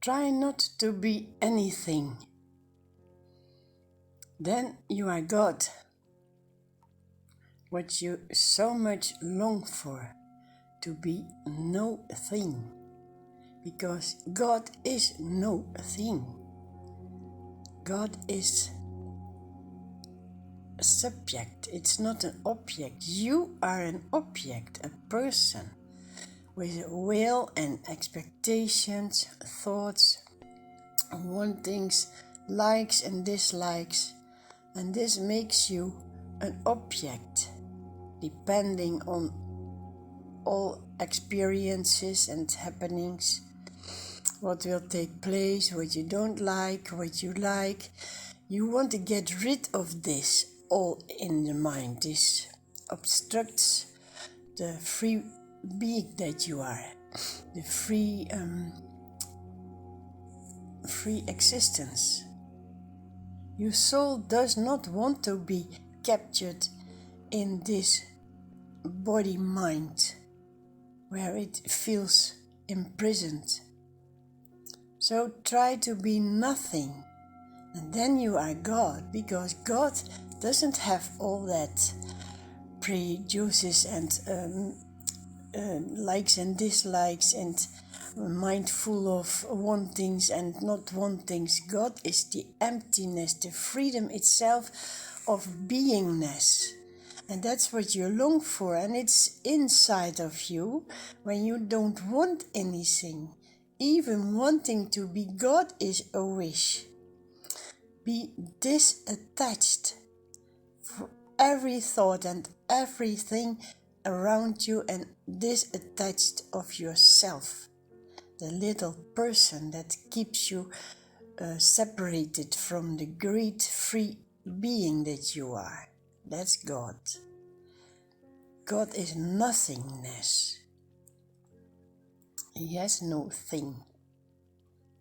Try not to be anything. Then you are God. What you so much long for, to be no thing. Because God is no thing. God is a subject, it's not an object. You are an object, a person with a will and expectations, thoughts, wantings, likes and dislikes, and this makes you an object, depending on all experiences and happenings, what will take place, what you don't like, what you like. You want to get rid of this all in the mind. This obstructs the free being that you are, the free existence. Your soul does not want to be captured in this body-mind where it feels imprisoned. So try to be nothing, and then you are God, because God doesn't have all that prejudices and likes and dislikes and mind full of wantings and not wantings. God is the emptiness, the freedom itself of beingness. And that's what you long for, and it's inside of you when you don't want anything. Even wanting to be God is a wish. Be disattached for every thought and everything around you, and disattached of yourself, the little person that keeps you separated from the great free being that you are. That's God. God is nothingness. He has no thing.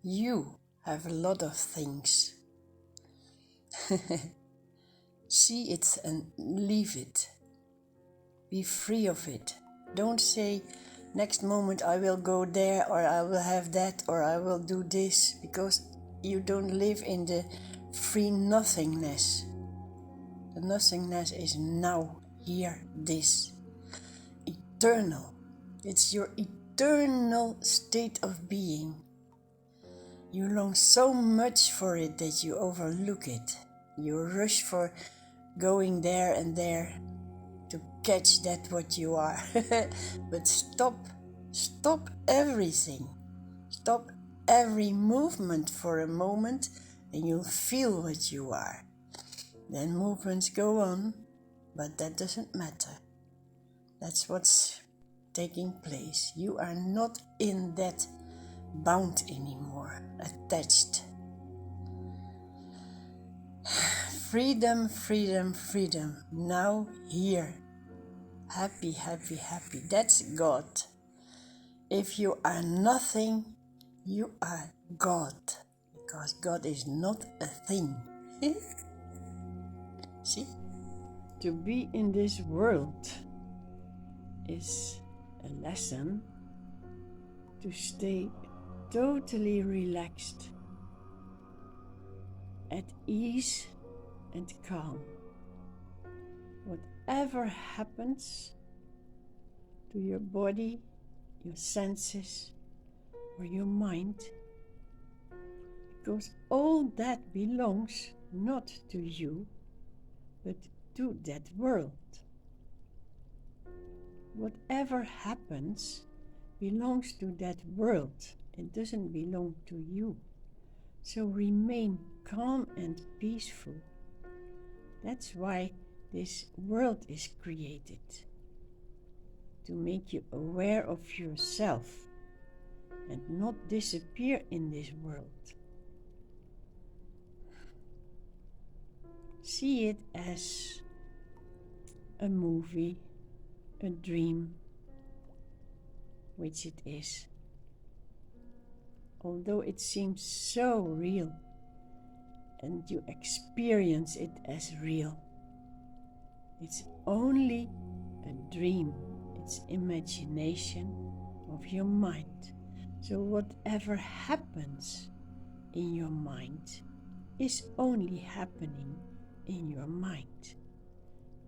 You have a lot of things. See it and leave it. Be free of it. Don't say, next moment I will go there, or I will have that, or I will do this, because you don't live in the free nothingness. The nothingness is now, here, this. Eternal. It's your eternal state of being. You long so much for it that you overlook it. You rush for going there and there to catch that what you are. But stop everything. Stop every movement for a moment, and you'll feel what you are. Then movements go on, but that doesn't matter. That's what's taking place. You are not in that bound anymore, attached. Freedom, freedom, freedom. Now, here. Happy, happy, happy. That's God. If you are nothing, you are God. Because God is not a thing. See? To be in this world is a lesson to stay totally relaxed, at ease and calm. Whatever happens to your body, your senses, or your mind, because all that belongs not to you, but to that world. Whatever happens belongs to that world. It doesn't belong to you. So remain calm and peaceful. That's why this world is created. To make you aware of yourself and not disappear in this world. See it as a movie, a dream, which it is. Although it seems so real, and you experience it as real, it's only a dream. It's imagination of your mind, So whatever happens in your mind is only happening in your mind,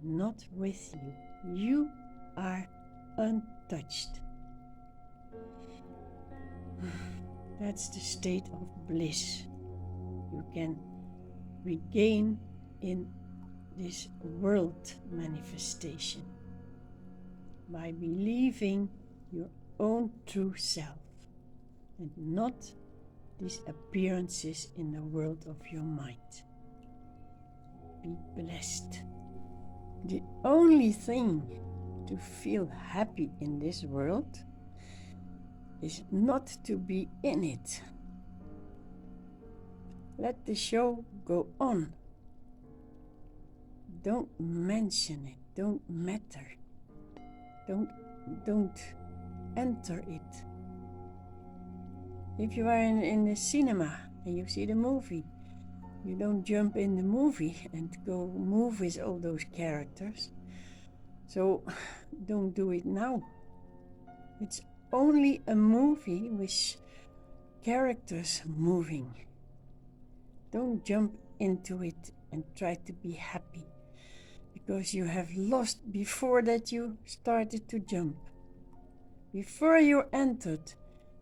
not with you. You are untouched. That's the state of bliss you can regain in this world manifestation by believing your own true self and not these appearances in the world of your mind. Be blessed. The only thing to feel happy in this world is not to be in it. Let the show go on. Don't mention it. Don't matter. Don't enter it. If you are in the cinema and you see the movie, you don't jump in the movie and go move with all those characters. So don't do it now. It's only a movie with characters moving. Don't jump into it and try to be happy, because you have lost before that you started to jump. Before you entered,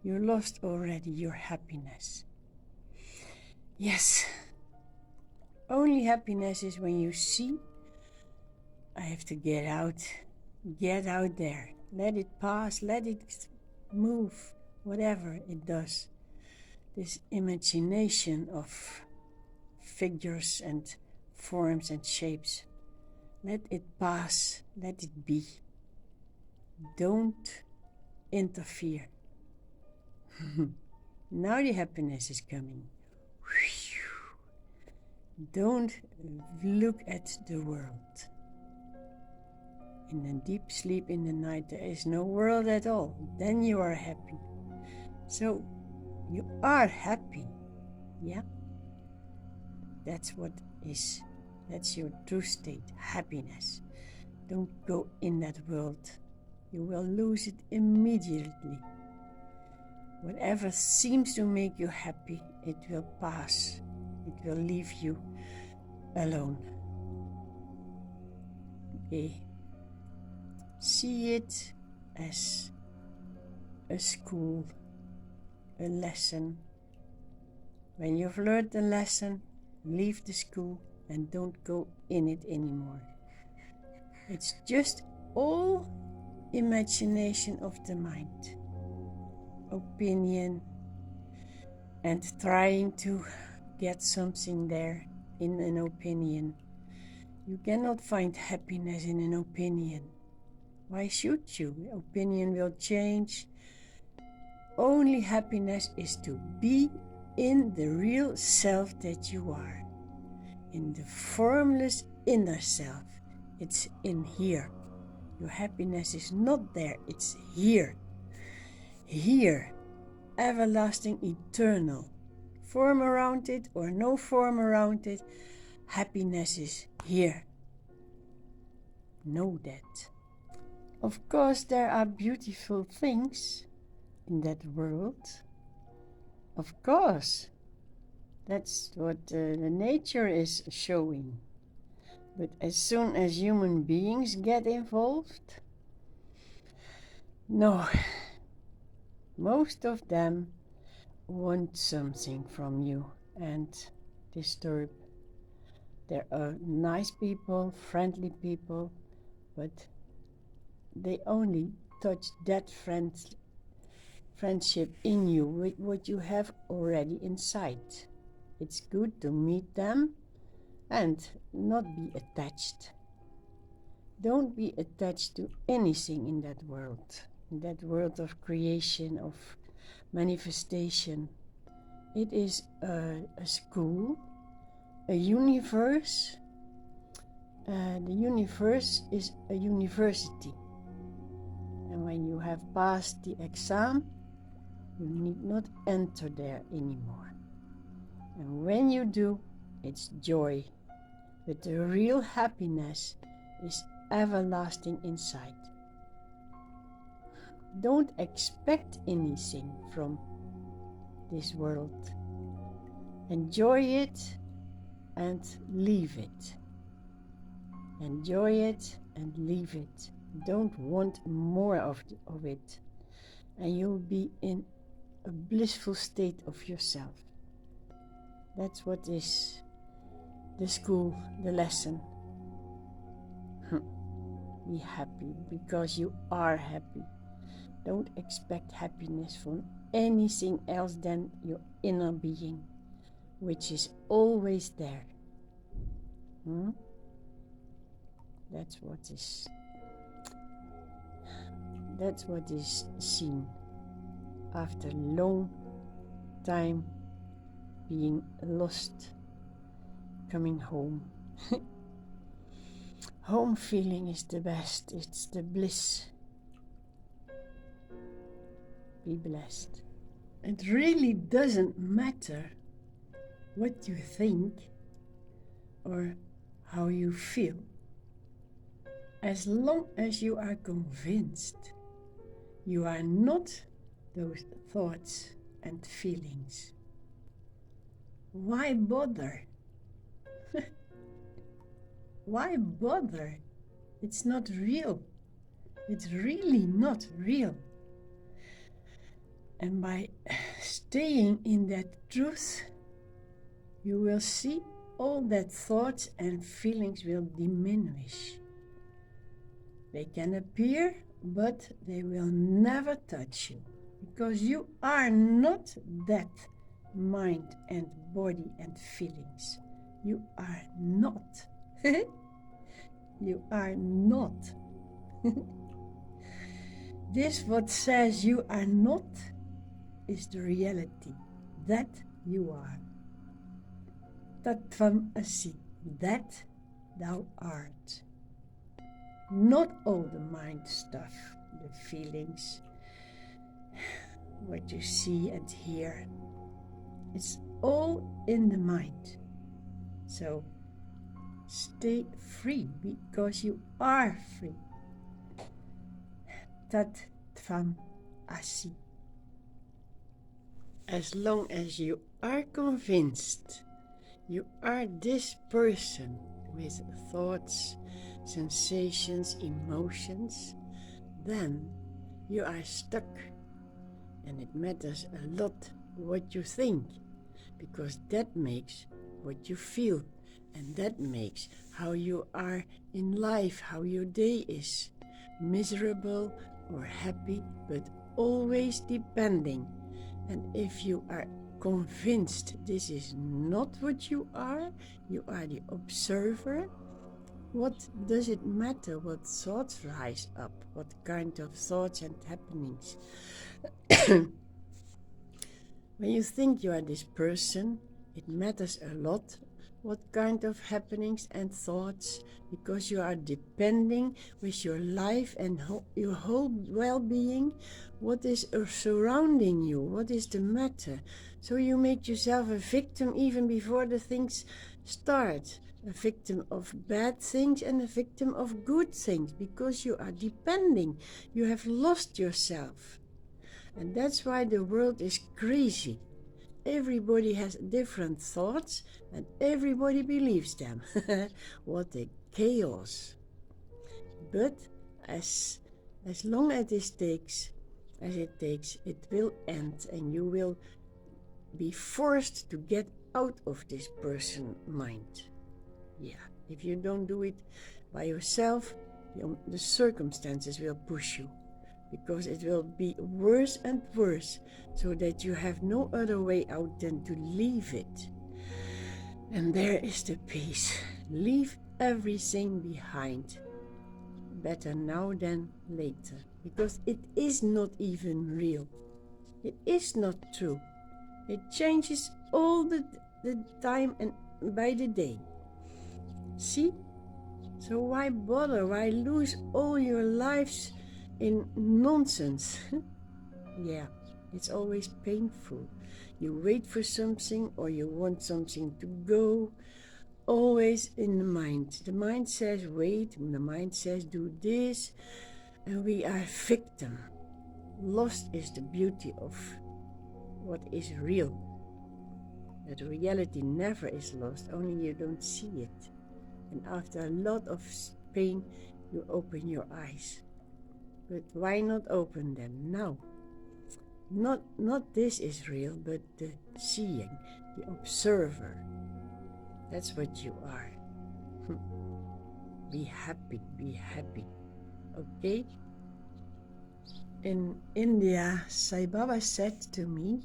you lost already your happiness. Yes, only happiness is when you see, I have to get out there. Let it pass, let it move, whatever it does. This imagination of figures and forms and shapes. Let it pass, let it be. Don't interfere. Now the happiness is coming. Don't look at the world. In a deep sleep in the night, there is no world at all. Then you are happy. So you are happy, yeah? That's what is. That's your true state, happiness. Don't go in that world. You will lose it immediately. Whatever seems to make you happy, it will pass. It will leave you alone. Okay. See it as a school, a lesson. When you've learned the lesson, leave the school and don't go in it anymore. It's just all imagination of the mind, opinion, and trying to get something there in an opinion. You cannot find happiness in an opinion. Why should you? Opinion will change. Only happiness is to be in the real self that you are. In the formless inner self. It's in here. Your happiness is not there, it's here. Here. Everlasting, eternal. Form around it or no form around it. Happiness is here. Know that. Of course, there are beautiful things in that world. Of course. That's what the nature is showing. But as soon as human beings get involved, no. Most of them want something from you and disturb. There are nice people, friendly people, but they only touch that friendship in you with what you have already inside. It's good to meet them and not be attached. Don't be attached to anything in that world of creation, of manifestation. It is a school, a universe. The universe is a university. And when you have passed the exam, you need not enter there anymore. And when you do, it's joy. But the real happiness is everlasting inside. Don't expect anything from this world. Enjoy it and leave it. Enjoy it and leave it. Don't want more of it. And you'll be in a blissful state of yourself. That's what is the school, the lesson. Be happy because you are happy. Don't expect happiness from anything else than your inner being, which is always there. That's what is seen after a long time being lost, coming home. Home feeling is the best. It's the bliss. Be blessed. It really doesn't matter what you think or how you feel, as long as you are convinced you are not those thoughts and feelings. Why bother? Why bother? It's not real. It's really not real. And by staying in that truth, you will see all that thoughts and feelings will diminish. They can appear, but they will never touch you, because you are not that mind and body and feelings. You are not. You are not. This what says you are not is the reality that you are. Tvam asi, that thou art. Not all the mind stuff, the feelings, what you see and hear. It's all in the mind. So stay free because you are free. Tat tvam asi. As long as you are convinced you are this person with thoughts, sensations, emotions, then you are stuck. And it matters a lot what you think, because that makes what you feel, and that makes how you are in life, how your day is, miserable or happy, but always depending. And if you are convinced this is not what you are the observer, what does it matter what thoughts rise up, what kind of thoughts and happenings? When you think you are this person, it matters a lot what kind of happenings and thoughts, because you are depending with your life and your whole well-being, what is surrounding you, what is the matter. So you make yourself a victim even before the things start, a victim of bad things and a victim of good things, because you are depending, you have lost yourself. And that's why the world is crazy. Everybody has different thoughts and everybody believes them. What a chaos. But as long as it takes, it will end, and you will be forced to get out of this person mind. Yeah, if you don't do it by yourself, the circumstances will push you, because it will be worse and worse, so that you have no other way out than to leave it. And there is the peace. Leave everything behind. Better now than later, because it is not even real. It is not true. It changes all the time and by the day. See? So why bother? Why lose all your lives in nonsense? Yeah, it's always painful. You wait for something or you want something to go, always in the mind. The mind says wait, the mind says do this, and we are victim. Lost is the beauty of what is real. That reality never is lost, only you don't see it. And after a lot of pain, you open your eyes. But why not open them now? Not this is real, but the seeing, the observer. That's what you are. Be happy, be happy. Okay? In India, Sai Baba said to me,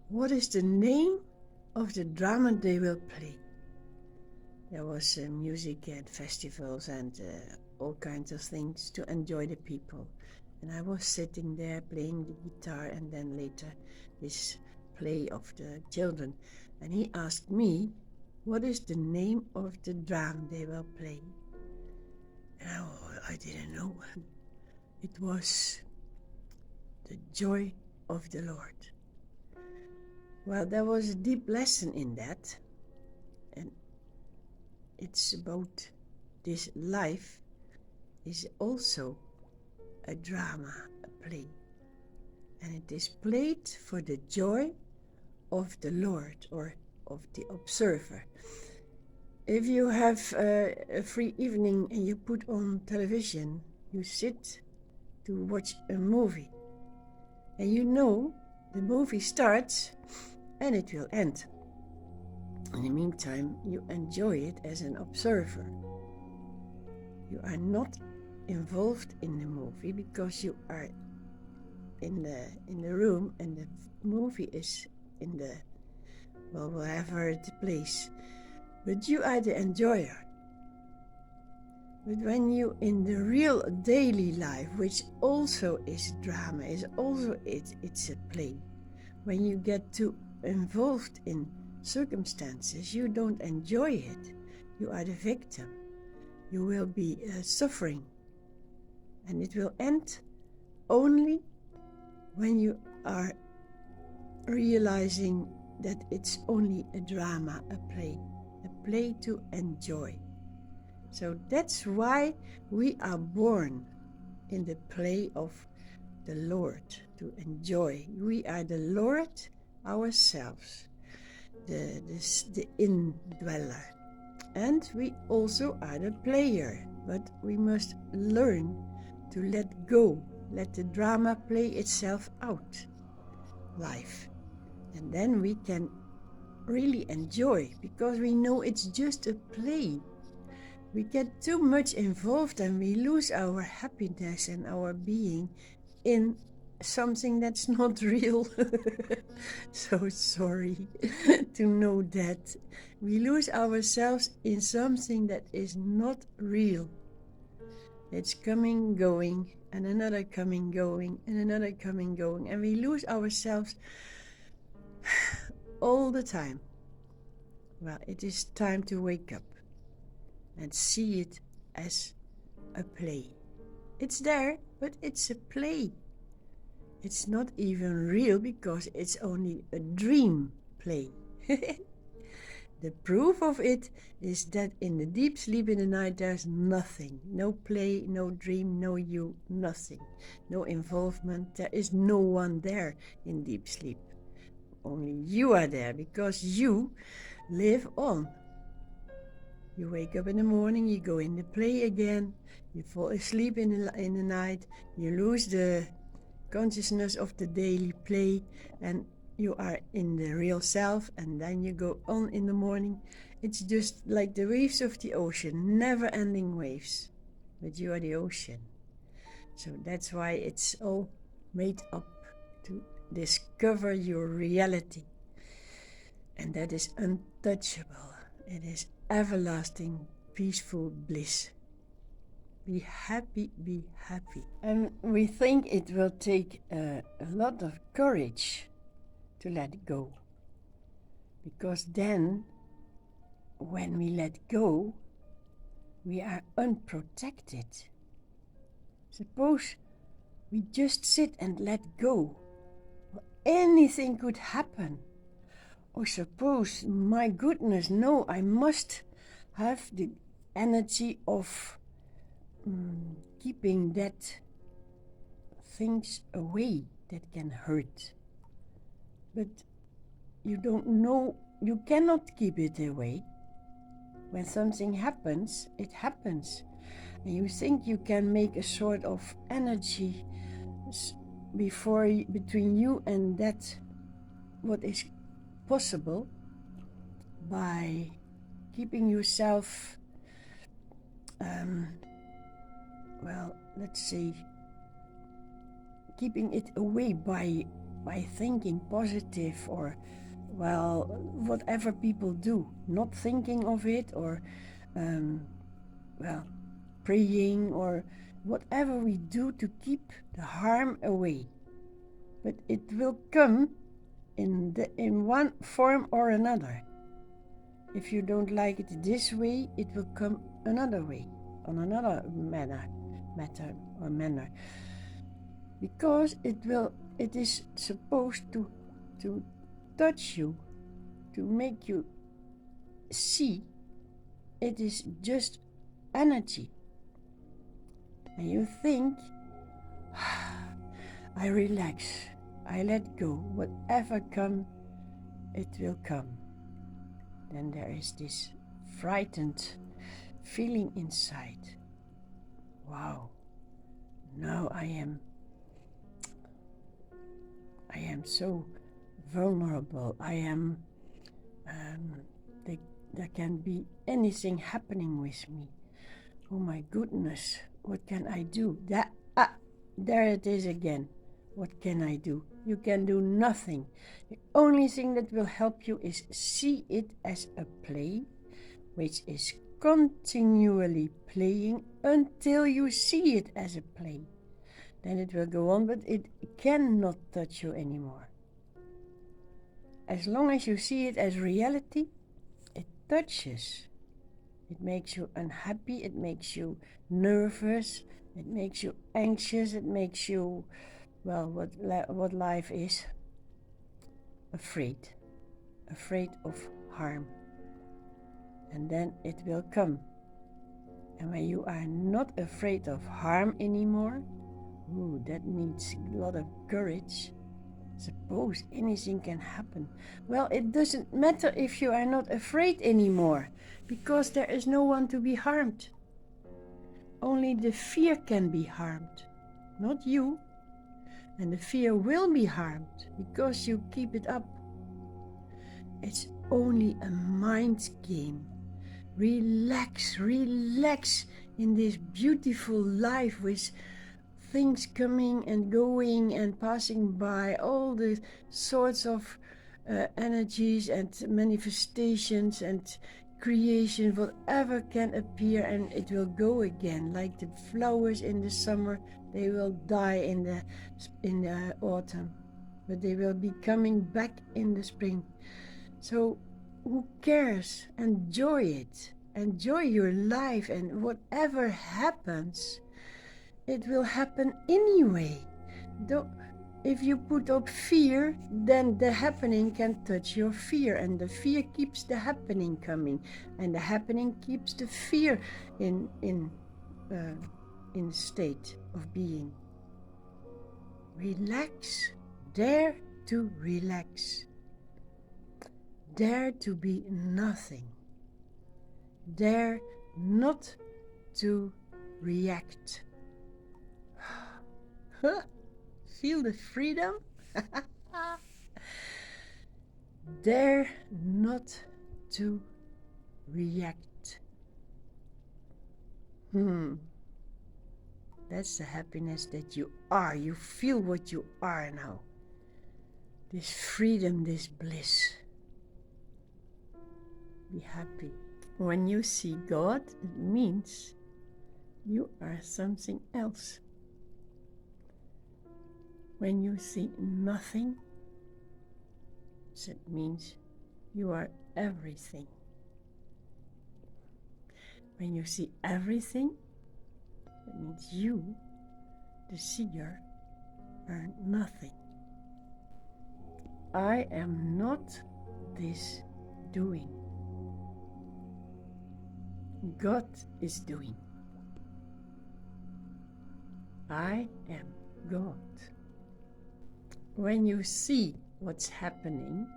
what is the name of the drama they will play? There was music at festivals and all kinds of things to enjoy the people. And I was sitting there playing the guitar, and then later this play of the children. And he asked me, what is the name of the drum they will play? And I didn't know. It was the joy of the Lord. Well, there was a deep lesson in that. And it's about this life is also a drama, a play. And it is played for the joy of the Lord or of the observer. If you have a free evening and you put on television, you sit to watch a movie. And you know the movie starts and it will end. In the meantime, you enjoy it as an observer. You are not involved in the movie because you are in the room and the movie is in the, well, wherever the place. But you are the enjoyer. But when you in the real daily life, which also is drama, is also it's a play. When you get too involved in circumstances, you don't enjoy it. You are the victim. You will be suffering. And it will end only when you are realizing that it's only a drama, a play to enjoy. So that's why we are born in the play of the Lord, to enjoy. We are the Lord ourselves, the indweller. And we also are the player, but we must learn to let go, let the drama play itself out, life. And then we can really enjoy, because we know it's just a play. We get too much involved and we lose our happiness and our being in something that's not real. So sorry to know that. We lose ourselves in something that is not real. It's coming, going, and another coming, going, and another coming, going. And we lose ourselves all the time. Well, it is time to wake up and see it as a play. It's there, but it's a play. It's not even real because it's only a dream play. The proof of it is that in the deep sleep in the night there's nothing. No play, no dream, no you, nothing. No involvement. There is no one there in deep sleep. Only you are there because you live on. You wake up in the morning, you go in the play again, you fall asleep in the night, you lose the consciousness of the daily play, and you are in the real self, and then you go on in the morning. It's just like the waves of the ocean, never-ending waves, but you are the ocean. So that's why it's all made up to discover your reality, and that is untouchable. It is everlasting, peaceful bliss. Be happy, be happy. And we think it will take a lot of courage to let go. Because then, when we let go, we are unprotected. Suppose we just sit and let go. Anything could happen. Or suppose, my goodness, no, I must have the energy of keeping that things away that can hurt. but you don't know, you cannot keep it away. When something happens, it happens. And you think you can make a sort of energy between you and that what is possible by keeping yourself, well, let's say, keeping it away by thinking positive, or, well, whatever people do, not thinking of it, or, well, praying, or whatever we do to keep the harm away. But it will come in one form or another. If you don't like it this way, it will come another way, on another manner, because it is supposed to touch you, to make you see it is just energy. And you think, I relax, I let go, whatever come, it will come. Then there is this frightened feeling inside. Wow, now I am so vulnerable. There can be anything happening with me. Oh my goodness, what can I do? There it is again. What can I do? You can do nothing. The only thing that will help you is see it as a play, which is continually playing until you see it as a play. Then it will go on, but it cannot touch you anymore. As long as you see it as reality, it touches. It makes you unhappy, it makes you nervous, it makes you anxious, it makes you, well, what life is, afraid of harm. And then it will come. And when you are not afraid of harm anymore, that needs a lot of courage. Suppose anything can happen. Well, it doesn't matter if you are not afraid anymore, because there is no one to be harmed. Only the fear can be harmed, not you. And the fear will be harmed because you keep it up. It's only a mind game. Relax in this beautiful life with things coming and going and passing by, all the sorts of energies and manifestations and creation, whatever can appear, and it will go again. Like the flowers in the summer, they will die in the autumn, but they will be coming back in the spring. So who cares? Enjoy it. Enjoy your life, and whatever happens, it will happen anyway. If you put up fear, then the happening can touch your fear, and the fear keeps the happening coming, and the happening keeps the fear in state of being. Relax. Dare to relax. Dare to be nothing. Dare not to react. Feel the freedom? Dare not to react. That's the happiness that you are. You feel what you are now. This freedom, this bliss. Be happy. When you see God, it means you are something else. When you see nothing, that means you are everything. When you see everything, that means you, the seer, are nothing. I am not this doing. God is doing. I am God. When you see what's happening.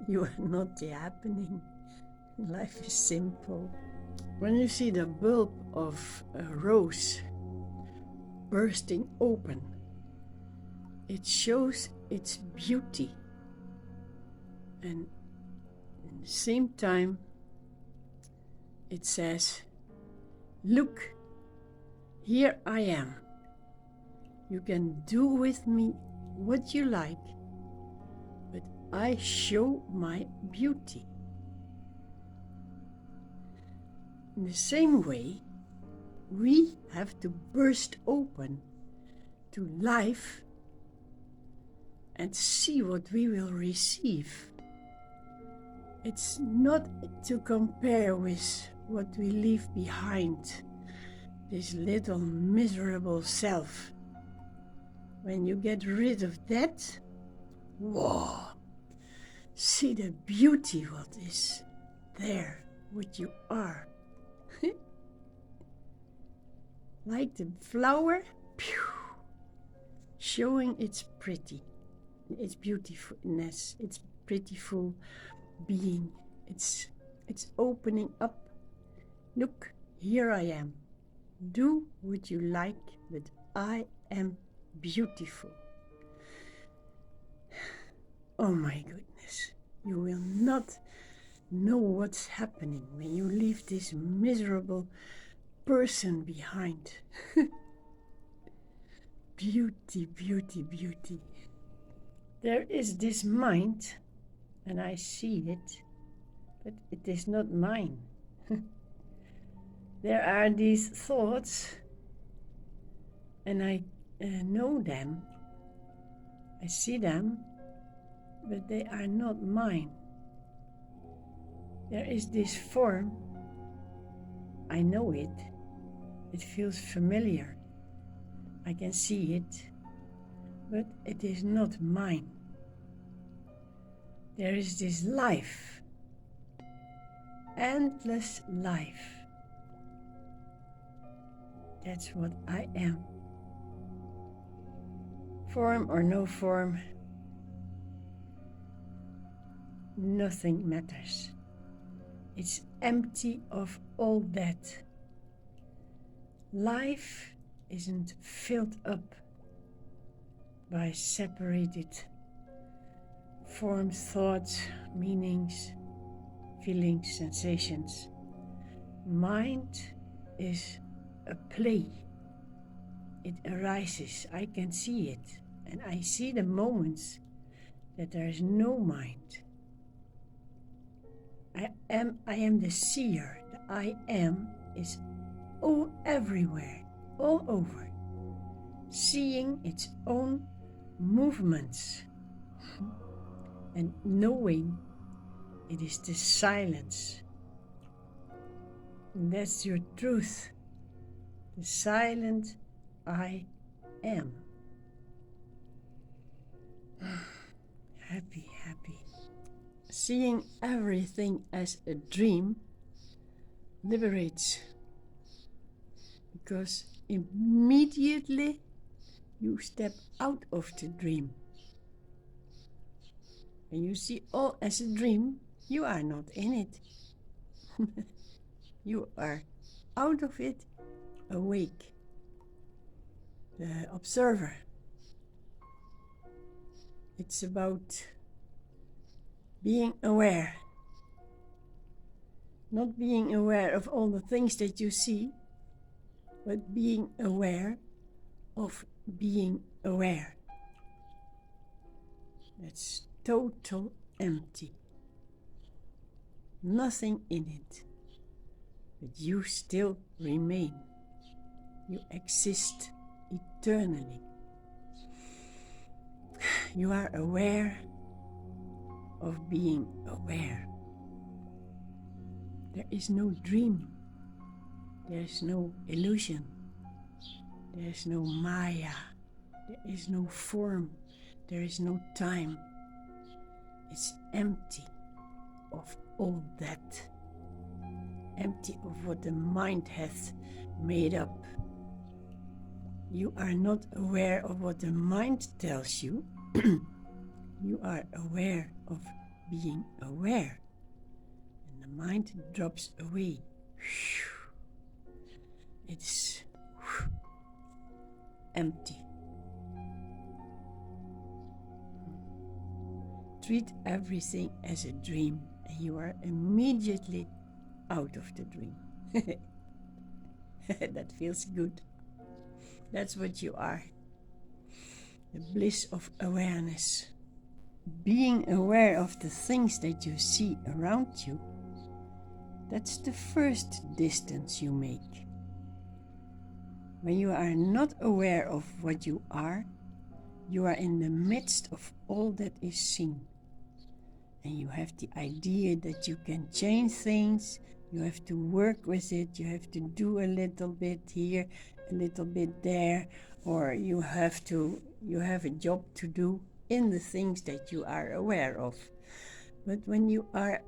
You are not the happening. Life is simple. When you see the bulb of a rose bursting open, it shows its beauty, and at the same time it says, look, here I am. You can do with me what you like, but I show my beauty. In the same way, we have to burst open to life and see what we will receive. It's not to compare with what we leave behind, this little miserable self. When you get rid of that, whoa, see the beauty what is there, what you are. Like the flower, pew, showing its beautifulness, its beautiful being. It's opening up. Look, here I am. Do what you like, but I am beautiful. Oh my goodness, you will not know what's happening when you leave this miserable person behind. Beauty, beauty, beauty. There is this mind, and I see it, but it is not mine. There are these thoughts, and I know them, I see them, but they are not mine. There is this form, I know it, it feels familiar, I can see it, but it is not mine. There is this life, endless life. That's what I am. Form or no form, nothing matters. It's empty of all that. Life isn't filled up by separated forms, thoughts, meanings, feelings, sensations. Mind is a play. It arises. I can see it, and I see the moments that there is no mind. I am the seer. The I am is all everywhere, all over, seeing its own movements and knowing it is the silence. And that's your truth, the silent I am. Happy, happy. Seeing everything as a dream liberates, because immediately you step out of the dream. When you see all as a dream, you are not in it. You are out of it, awake, the observer. It's about being aware, not being aware of all the things that you see, but being aware of being aware. That's total empty. Nothing in it, but you still remain. You exist eternally. You are aware of being aware. There is no dream. There is no illusion. There is no Maya. There is no form. There is no time. It's empty of all that. Empty of what the mind has made up. You are not aware of what the mind tells you. You are aware of being aware. And the mind drops away. It's empty. Treat everything as a dream, and you are immediately out of the dream. That feels good. That's what you are. The bliss of awareness. Being aware of the things that you see around you, that's the first distance you make. When you are not aware of what you are in the midst of all that is seen. And you have the idea that you can change things, you have to work with it, you have to do a little bit here, a little bit there, or you have a job to do in the things that you are aware of. But when you are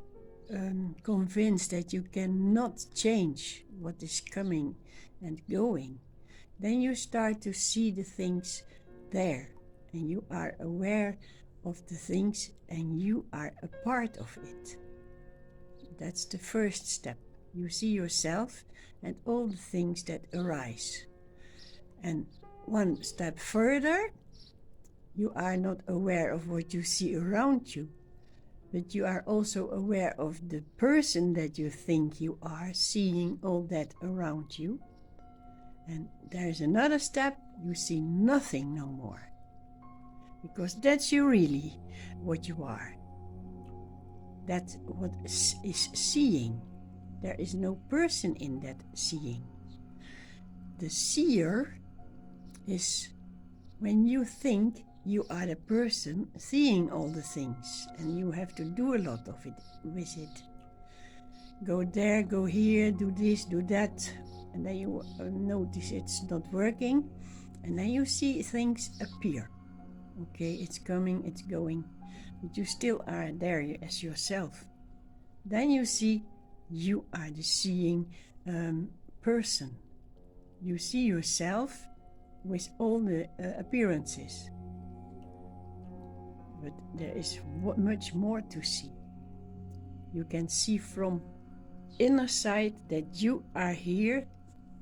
convinced that you cannot change what is coming and going, then you start to see the things there, and you are aware of the things, and you are a part of it. That's the first step. You see yourself and all the things that arise. And one step further, you are not aware of what you see around you, but you are also aware of the person that you think you are, seeing all that around you. And there's another step, you see nothing no more. Because that's you really, what you are. That's what is seeing. There is no person in that seeing. The seer is when you think you are the person seeing all the things, and you have to do a lot of it with it. Go there, go here, do this, do that, and then you notice it's not working, and then you see things appear. Okay, it's coming, it's going, but you still are there as yourself. Then you see you are the seeing person. You see yourself with all the appearances. But there is much more to see. You can see from inner side that you are here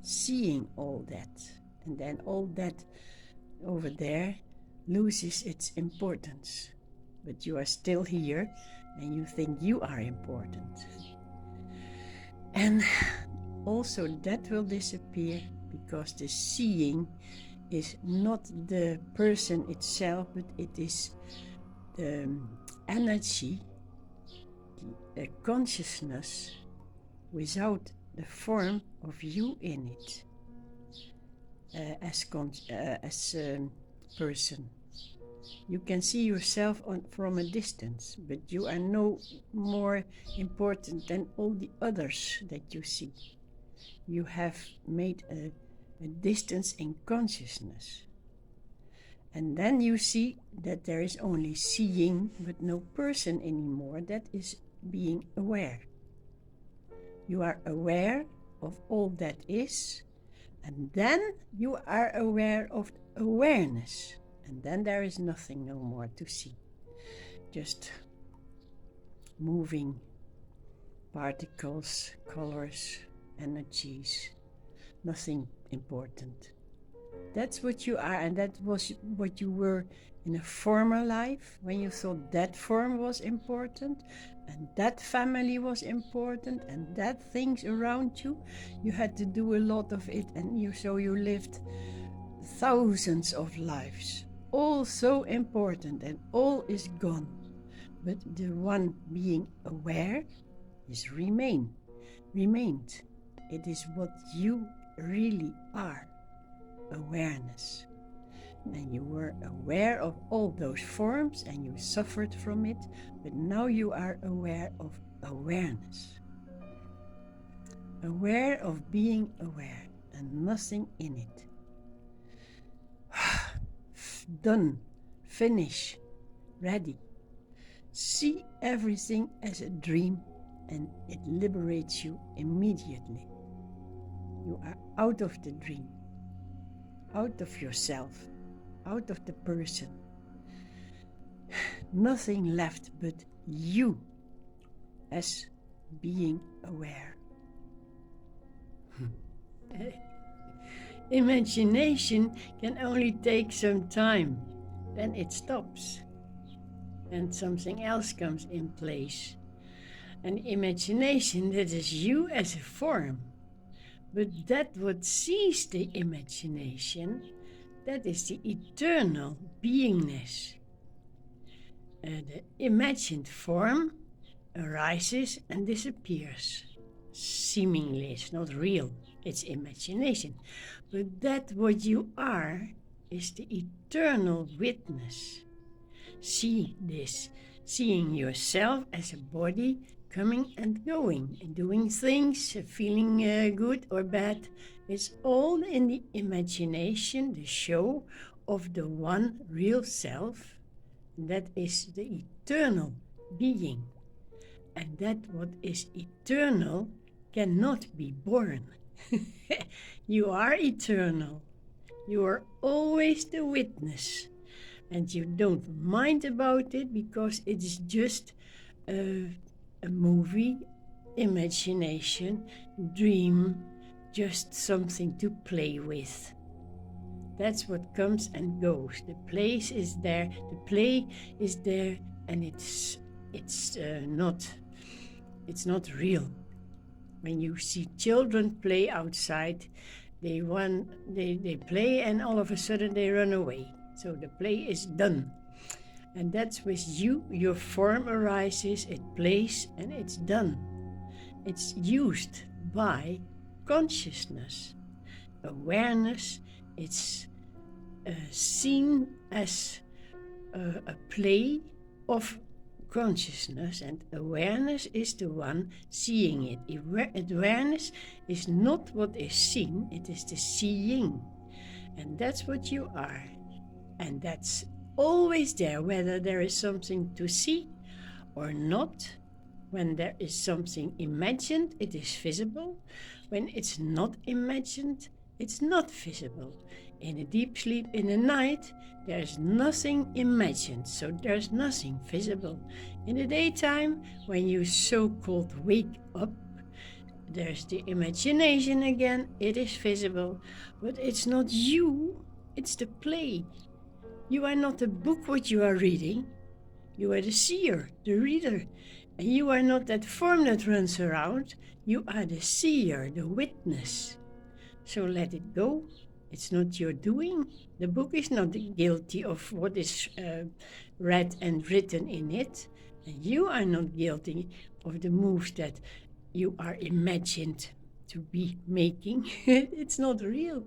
seeing all that. And then all that over there loses its importance. But you are still here and you think you are important. And also that will disappear because the seeing is not the person itself, but it is the energy, the consciousness without the form of you in it as person. You can see yourself from a distance, but you are no more important than all the others that you see. You have made a distance in consciousness. And then you see that there is only seeing, but no person anymore. That is being aware. You are aware of all that is, and then you are aware of awareness. And then there is nothing no more to see. Just moving particles, colors, energies. Nothing important. That's what you are, and that was what you were in a former life, when you thought that form was important, and that family was important, and that things around you. You had to do a lot of it, and so you lived thousands of lives, all so important, and all is gone. But the one being aware is remained. It is what you really are. Awareness. And you were aware of all those forms and you suffered from it, but now you are aware of awareness. Aware of being aware and nothing in it. Done, finish, ready. See everything as a dream and it liberates you immediately. You are out of the dream. Out of yourself, out of the person. nothing left but you as being aware. Imagination can only take some time, then it stops and something else comes in place. An imagination that is you as a form, but that what sees the imagination, that is the eternal beingness. The imagined form arises and disappears. Seemingly, it's not real, it's imagination. But that what you are is the eternal witness. See this, seeing yourself as a body coming and going, and doing things, feeling good or bad. It's all in the imagination, the show of the one real self. That is the eternal being. And that what is eternal cannot be born. You are eternal. You are always the witness. And you don't mind about it because it is just a movie, imagination, dream, just something to play with. That's what comes and goes. The place is there, the play is there, and it's not real. When you see children play outside, they play and all of a sudden they run away. So the play is done. And that's with you, your form arises, it plays, and it's done. It's used by consciousness. Awareness, it's seen as a play of consciousness, and awareness is the one seeing it. Awareness is not what is seen, it is the seeing. And that's what you are. And that's always there, whether there is something to see or not. When there is something imagined, it is visible. When it's not imagined, it's not visible. In a deep sleep in the night, there's nothing imagined, so there's nothing visible. In the daytime, when you so-called wake up, there's the imagination again, it is visible, but it's not you, it's the play. You are not the book what you are reading, you are the seer, the reader, and you are not that form that runs around, you are the seer, the witness. So let it go. It's not your doing. The book is not guilty of what is read and written in it. And you are not guilty of the moves that you are imagined to be making. It's not real.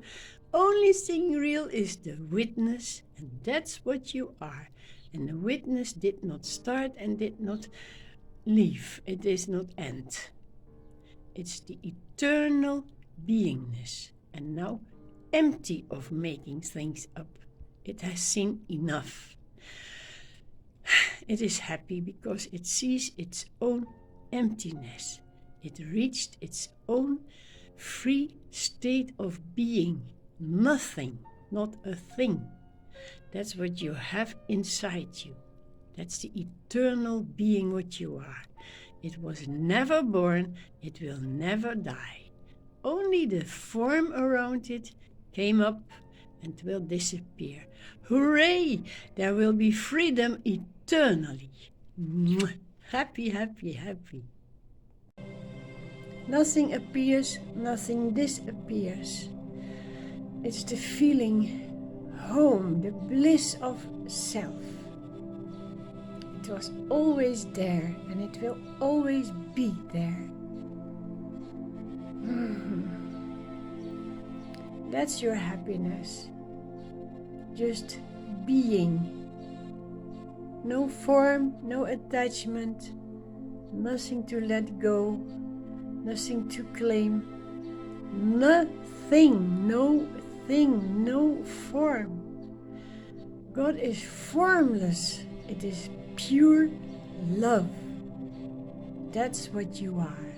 Only thing real is the witness, and that's what you are. And the witness did not start and did not leave. It does not end. It's the eternal beingness. And now empty of making things up. It has seen enough. It is happy because it sees its own emptiness. It reached its own free state of being. Nothing, not a thing. That's what you have inside you. That's the eternal being what you are. It was never born, it will never die. Only the form around it came up and will disappear. Hooray! There will be freedom eternally. Happy, happy, happy. Nothing appears, nothing disappears. It's the feeling home, the bliss of self. It was always there and it will always be there. That's your happiness. Just being. No form, no attachment, nothing to let go, nothing to claim, nothing, no thing, no form. God is formless. It is pure love. That's what you are.